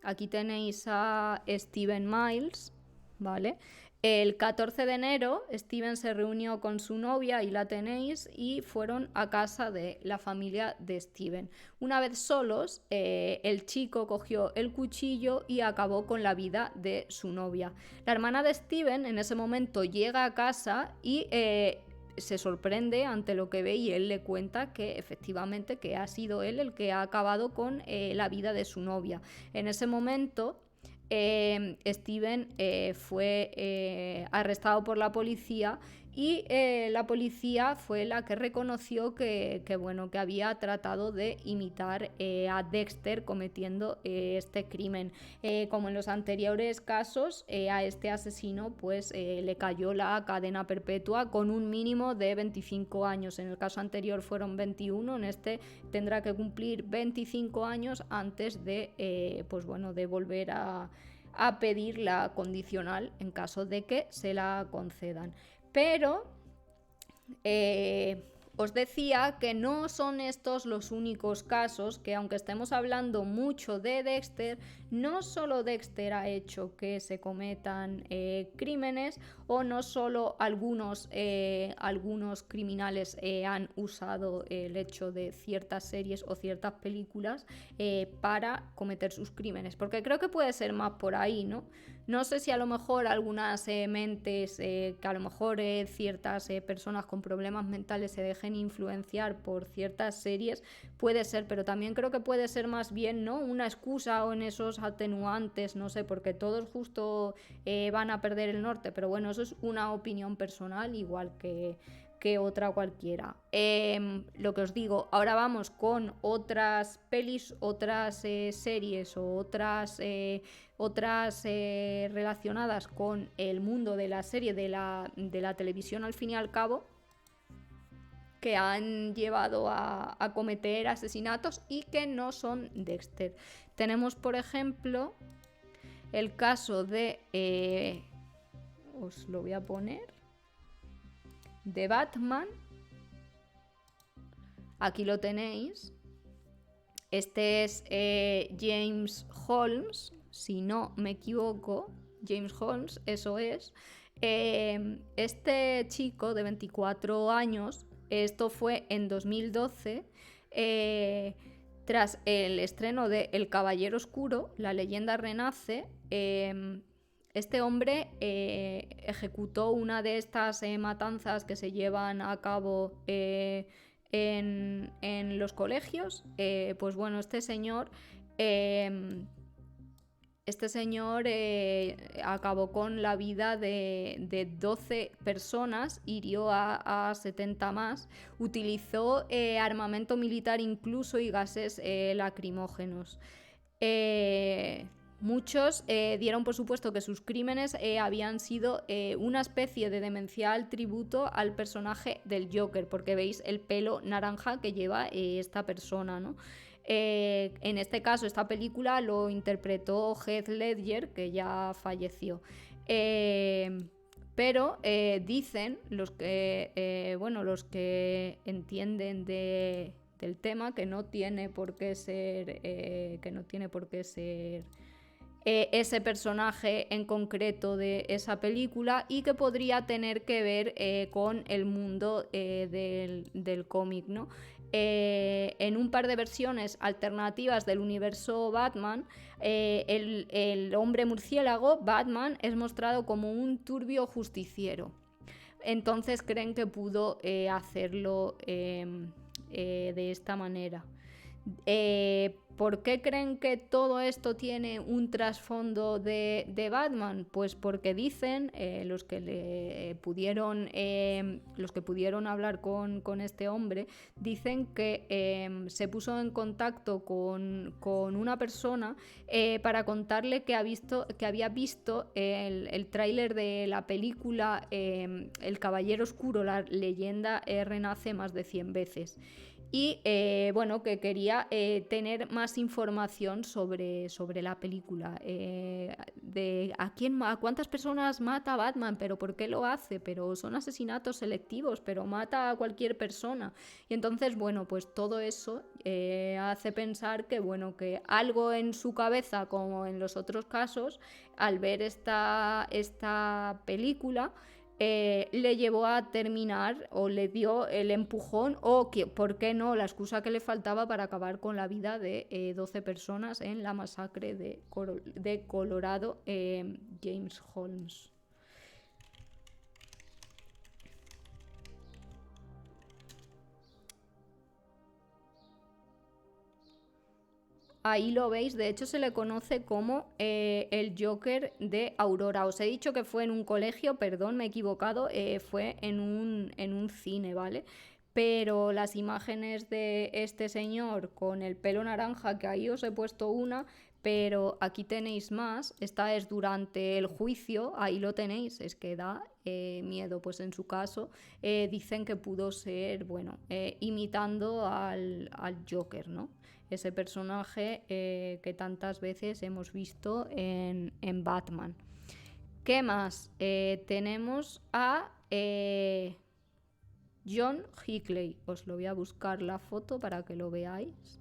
Aquí tenéis a Steven Miles, ¿vale? El 14 de enero Steven se reunió con su novia, y la tenéis, y fueron a casa de la familia de Steven. Una vez solos, el chico cogió el cuchillo y acabó con la vida de su novia. La hermana de Steven en ese momento llega a casa y se sorprende ante lo que ve, y él le cuenta que efectivamente que ha sido él el que ha acabado con la vida de su novia. En ese momento Steven fue arrestado por la policía, y la policía fue la que reconoció que había tratado de imitar a Dexter cometiendo este crimen. Como en los anteriores casos, a este asesino pues le cayó la cadena perpetua con un mínimo de 25 años. En el caso anterior fueron 21, en este tendrá que cumplir 25 años antes de de volver a pedir la condicional en caso de que se la concedan. Pero os decía que no son estos los únicos casos, que aunque estemos hablando mucho de Dexter, no solo Dexter ha hecho que se cometan crímenes, o no solo algunos criminales han usado el hecho de ciertas series o ciertas películas para cometer sus crímenes, porque creo que puede ser más por ahí, ¿no? No sé si a lo mejor algunas mentes, que a lo mejor ciertas personas con problemas mentales se dejen influenciar por ciertas series, puede ser, pero también creo que puede ser más bien, ¿no?, una excusa o en esos atenuantes, no sé, porque todos justo van a perder el norte, pero bueno, eso es una opinión personal, igual que otra cualquiera. Lo que os digo, ahora vamos con otras pelis, otras series o otras relacionadas con el mundo de la serie, de la televisión al fin y al cabo, que han llevado a cometer asesinatos y que no son Dexter. Tenemos, por ejemplo, el caso de... os lo voy a poner... de Batman. Aquí lo tenéis. Este es James Holmes, si no me equivoco. James Holmes, eso es. Este chico de 24 años, esto fue en 2012, tras el estreno de El Caballero Oscuro, la leyenda renace. Este hombre ejecutó una de estas matanzas que se llevan a cabo en los colegios. Pues bueno, este señor acabó con la vida de 12 personas, hirió a 70 más, utilizó armamento militar incluso y gases lacrimógenos. Muchos dieron por supuesto que sus crímenes habían sido una especie de demencial tributo al personaje del Joker, porque veis el pelo naranja que lleva esta persona, ¿no? En este caso, esta película lo interpretó Heath Ledger, que ya falleció. Pero dicen los que entienden del tema, que no tiene por qué ser ese personaje en concreto de esa película, y que podría tener que ver con el mundo del cómic, ¿no? En un par de versiones alternativas del universo Batman, el hombre murciélago, Batman, es mostrado como un turbio justiciero. Entonces creen que pudo hacerlo de esta manera. ¿Por qué creen que todo esto tiene un trasfondo de Batman? Pues porque dicen los que pudieron hablar con este hombre, dicen que se puso en contacto con una persona para contarle que había visto el tráiler de la película El Caballero Oscuro, la leyenda renace más de 100 veces. Y que quería tener más información sobre la película, de a cuántas personas mata Batman, pero por qué lo hace, pero son asesinatos selectivos, pero mata a cualquier persona. Y entonces, pues todo eso hace pensar que algo en su cabeza, como en los otros casos, al ver esta película, le llevó a terminar, o le dio el empujón, o por qué no, la excusa que le faltaba para acabar con la vida de 12 personas en la masacre de Colorado. James Holmes. Ahí lo veis, de hecho se le conoce como el Joker de Aurora. Os he dicho que fue en un colegio, perdón, me he equivocado, fue en un cine, ¿vale? Pero las imágenes de este señor con el pelo naranja, que ahí os he puesto una, pero aquí tenéis más. Esta es durante el juicio, ahí lo tenéis, es que da miedo. Pues en su caso dicen que pudo ser, imitando al Joker, ¿no? ese personaje que tantas veces hemos visto en Batman. ¿Qué más? Tenemos a John Hinckley. Os lo voy a buscar la foto para que lo veáis.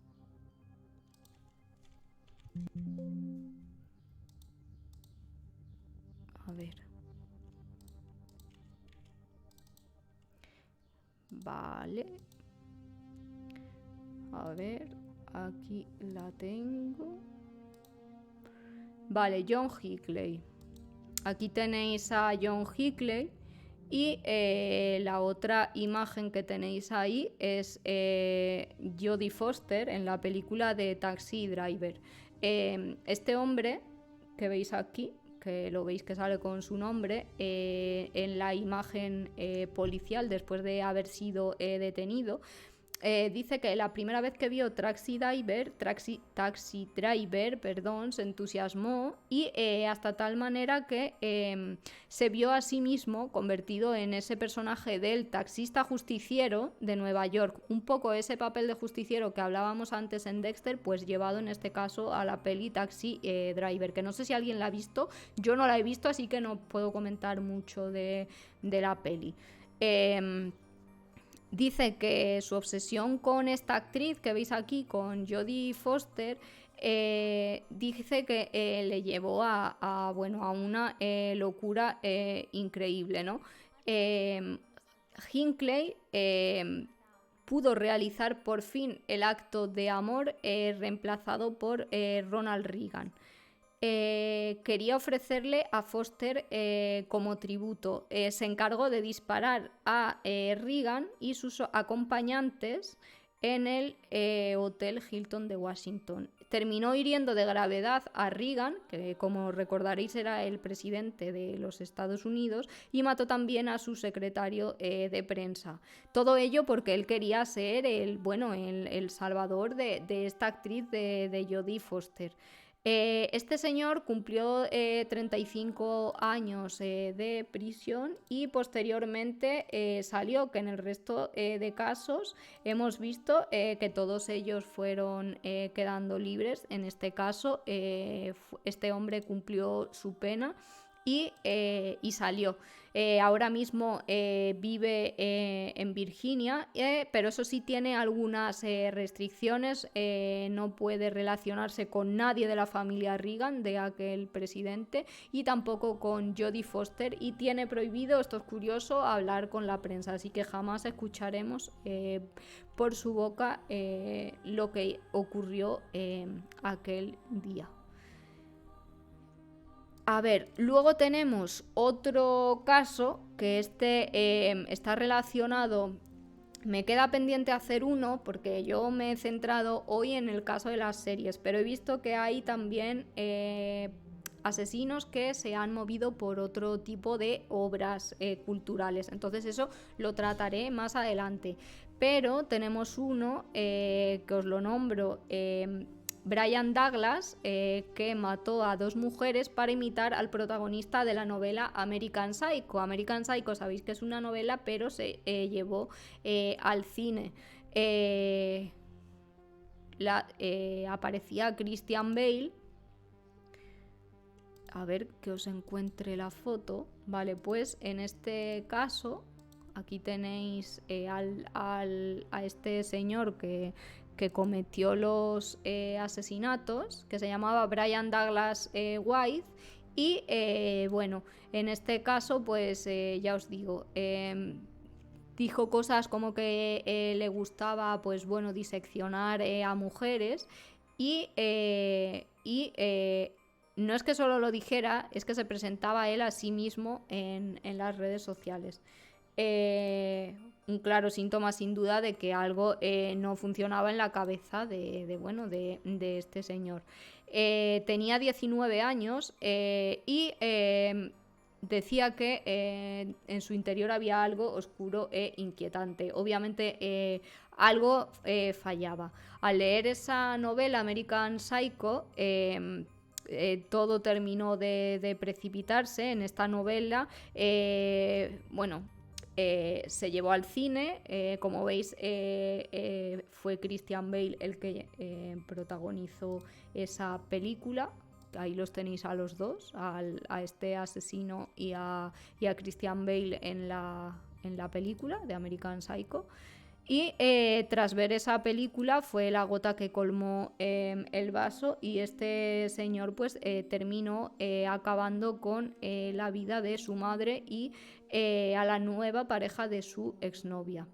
A ver. Vale. A ver, aquí la tengo. Vale, John Hinckley. Aquí tenéis a John Hinckley y la otra imagen que tenéis ahí es Jodie Foster en la película de Taxi Driver. Este hombre que veis aquí, que lo veis que sale con su nombre, en la imagen policial después de haber sido detenido, dice que la primera vez que vio Taxi Driver, se entusiasmó y hasta tal manera que se vio a sí mismo convertido en ese personaje del taxista justiciero de Nueva York. Un poco ese papel de justiciero que hablábamos antes en Dexter, pues llevado en este caso a la peli Taxi Driver, que no sé si alguien la ha visto, yo no la he visto, así que no puedo comentar mucho de la peli. Dice que su obsesión con esta actriz que veis aquí, con Jodie Foster, dice que le llevó a una locura increíble, ¿no? Hinckley pudo realizar por fin el acto de amor reemplazado por Ronald Reagan. Quería ofrecerle a Foster como tributo. Se encargó de disparar a Reagan y sus acompañantes en el Hotel Hilton de Washington. Terminó hiriendo de gravedad a Reagan, que como recordaréis era el presidente de los Estados Unidos, y mató también a su secretario de prensa. Todo ello porque él quería ser el salvador de esta actriz de Jodie Foster. Este señor cumplió 35 años de prisión y posteriormente salió, que en el resto de casos hemos visto que todos ellos fueron quedando libres. En este caso, este hombre cumplió su pena y salió. Ahora mismo vive en Virginia, pero eso sí tiene algunas restricciones. No puede relacionarse con nadie de la familia Reagan, de aquel presidente, y tampoco con Jodie Foster, y tiene prohibido, esto es curioso, hablar con la prensa, así que jamás escucharemos por su boca lo que ocurrió aquel día. A ver, luego tenemos otro caso que está relacionado. Me queda pendiente hacer uno porque yo me he centrado hoy en el caso de las series, pero he visto que hay también asesinos que se han movido por otro tipo de obras culturales. Entonces eso lo trataré más adelante. Pero tenemos uno que os lo nombro. Brian Douglas, que mató a 2 mujeres para imitar al protagonista de la novela American Psycho. American Psycho sabéis que es una novela, pero se llevó al cine. Aparecía Christian Bale. A ver que os encuentre la foto. Vale, pues en este caso, aquí tenéis a este señor que cometió los asesinatos, que se llamaba Brian Douglas White, y en este caso pues ya os digo, dijo cosas como que le gustaba pues diseccionar a mujeres y no es que solo lo dijera, es que se presentaba él a sí mismo en las redes sociales. Un claro síntoma sin duda de que algo no funcionaba en la cabeza de este señor. Tenía 19 años y decía que en su interior había algo oscuro e inquietante. Obviamente algo fallaba. Al leer esa novela American Psycho, todo terminó de precipitarse en esta novela. se llevó al cine. Como veis, fue Christian Bale el que protagonizó esa película. Ahí los tenéis a los dos, a este asesino y a Christian Bale en la película de American Psycho. Y tras ver esa película fue la gota que colmó el vaso, y este señor pues terminó acabando con la vida de su madre y a la nueva pareja de su exnovia,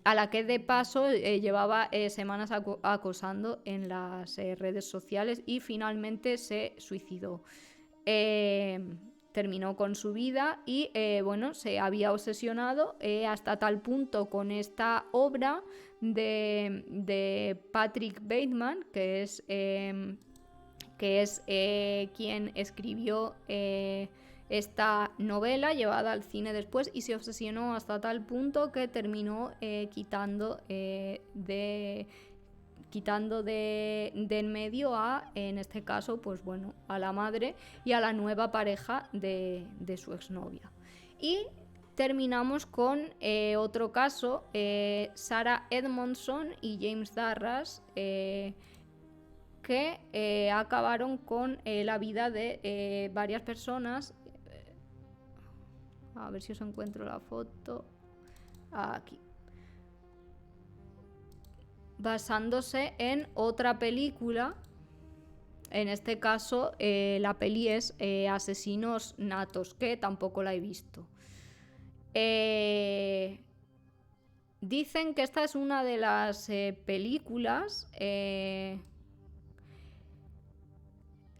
a la que de paso llevaba semanas acosando en las redes sociales, y finalmente se suicidó. Terminó con su vida y bueno, se había obsesionado hasta tal punto con esta obra de Patrick Bateman, que es quien escribió esta novela llevada al cine después, y se obsesionó hasta tal punto que terminó quitando de en medio en este caso, pues bueno, a la madre y a la nueva pareja de su exnovia. Y terminamos con otro caso, Sarah Edmondson y James Darras, que acabaron con la vida de varias personas. A ver si os encuentro la foto. Aquí. Basándose en otra película. En este caso, la peli es Asesinos Natos, que tampoco la he visto. Dicen que esta es una de las películas.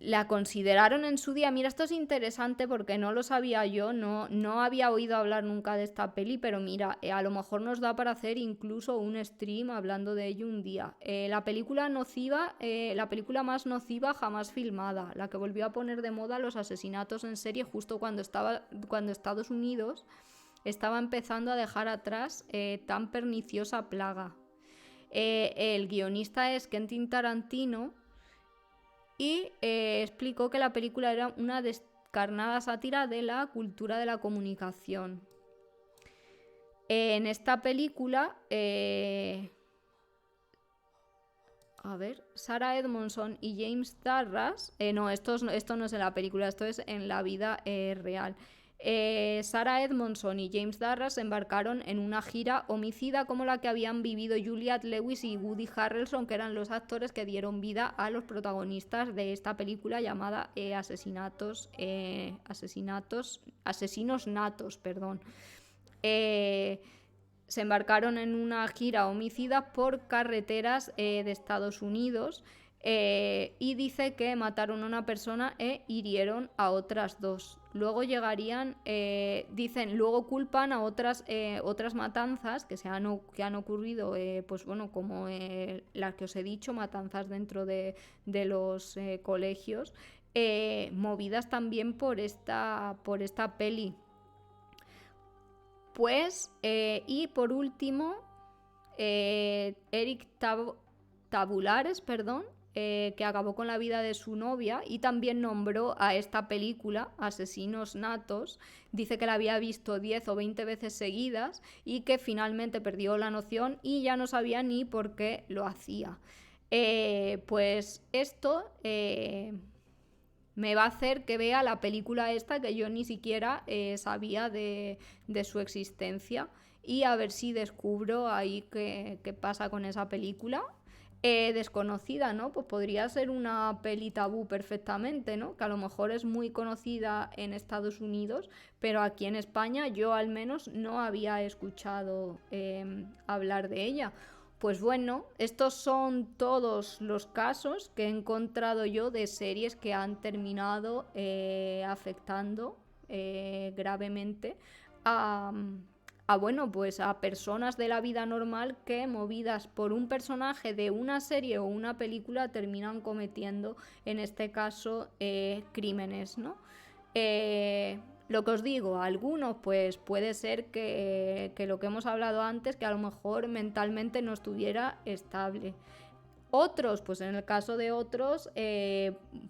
La consideraron en su día. Mira, esto es interesante porque no lo sabía yo, no había oído hablar nunca de esta peli, pero mira, a lo mejor nos da para hacer incluso un stream hablando de ello un día. La película nociva, la película más nociva jamás filmada, la que volvió a poner de moda los asesinatos en serie justo cuando Estados Unidos estaba empezando a dejar atrás tan perniciosa plaga. El guionista es Quentin Tarantino, y explicó que la película era una descarnada sátira de la cultura de la comunicación. En esta película, Sarah Edmondson y James Darras, esto no es en la película, esto es en la vida real. Sarah Edmondson y James Darras se embarcaron en una gira homicida como la que habían vivido Juliette Lewis y Woody Harrelson, que eran los actores que dieron vida a los protagonistas de esta película llamada Asesinos Natos. Se embarcaron en una gira homicida por carreteras de Estados Unidos. Y dice que mataron a una persona e hirieron a otras dos. Luego luego culpan a otras matanzas que han ocurrido, pues bueno, como las que os he dicho, matanzas dentro de los colegios, movidas también por esta peli. Pues, y por último, Eric Tabulares, que acabó con la vida de su novia y también nombró a esta película Asesinos Natos. Dice que la había visto 10 o 20 veces seguidas y que finalmente perdió la noción y ya no sabía ni por qué lo hacía. Pues esto me va a hacer que vea la película esta, que yo ni siquiera sabía de su existencia, y a ver si descubro ahí qué pasa con esa película. Desconocida, ¿no? Pues podría ser una peli tabú perfectamente, ¿no? Que a lo mejor es muy conocida en Estados Unidos, pero aquí en España yo al menos no había escuchado hablar de ella. Pues bueno, estos son todos los casos que he encontrado yo de series que han terminado afectando gravemente pues a personas de la vida normal que, movidas por un personaje de una serie o una película, terminan cometiendo, en este caso, crímenes, ¿no? Lo que os digo, algunos pues puede ser que lo que hemos hablado antes, que a lo mejor mentalmente no estuviera estable. Otros, pues en el caso de otros,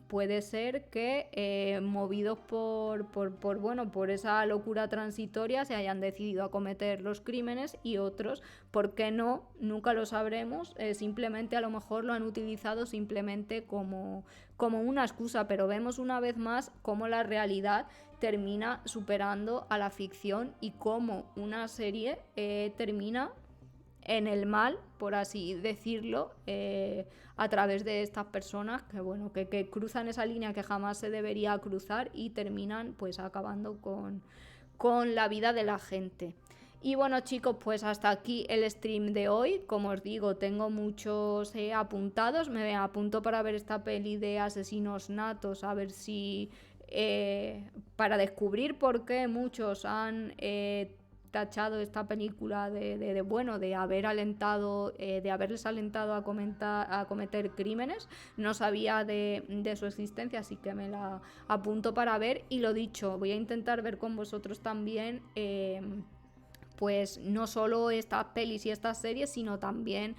puede ser que movidos por esa locura transitoria se hayan decidido a cometer los crímenes, y otros, ¿por qué no? Nunca lo sabremos, simplemente a lo mejor lo han utilizado simplemente como una excusa, pero vemos una vez más cómo la realidad termina superando a la ficción y cómo una serie termina en el mal, por así decirlo, a través de estas personas que, bueno, que cruzan esa línea que jamás se debería cruzar y terminan pues acabando con la vida de la gente. Y bueno, chicos, pues hasta aquí el stream de hoy. Como os digo, tengo muchos apuntados. Me apunto para ver esta peli de Asesinos Natos, a ver si para descubrir por qué muchos han tachado esta película de haber alentado, de haberles alentado a cometer crímenes. No sabía de su existencia, así que me la apunto para ver. Y lo dicho, voy a intentar ver con vosotros también pues no solo estas pelis y estas series, sino también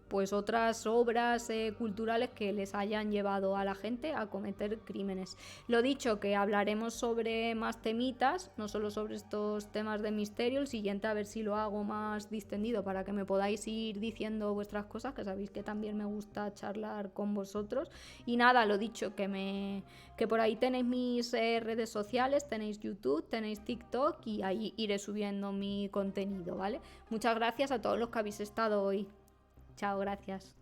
pues otras obras culturales que les hayan llevado a la gente a cometer crímenes. Lo dicho, que hablaremos sobre más temitas, no solo sobre estos temas de misterio. El siguiente a ver si lo hago más distendido para que me podáis ir diciendo vuestras cosas, que sabéis que también me gusta charlar con vosotros. Y nada, lo dicho, que por ahí tenéis mis redes sociales, tenéis YouTube, tenéis TikTok, y ahí iré subiendo mi contenido, ¿vale? Muchas gracias a todos los que habéis estado hoy. Chao, gracias.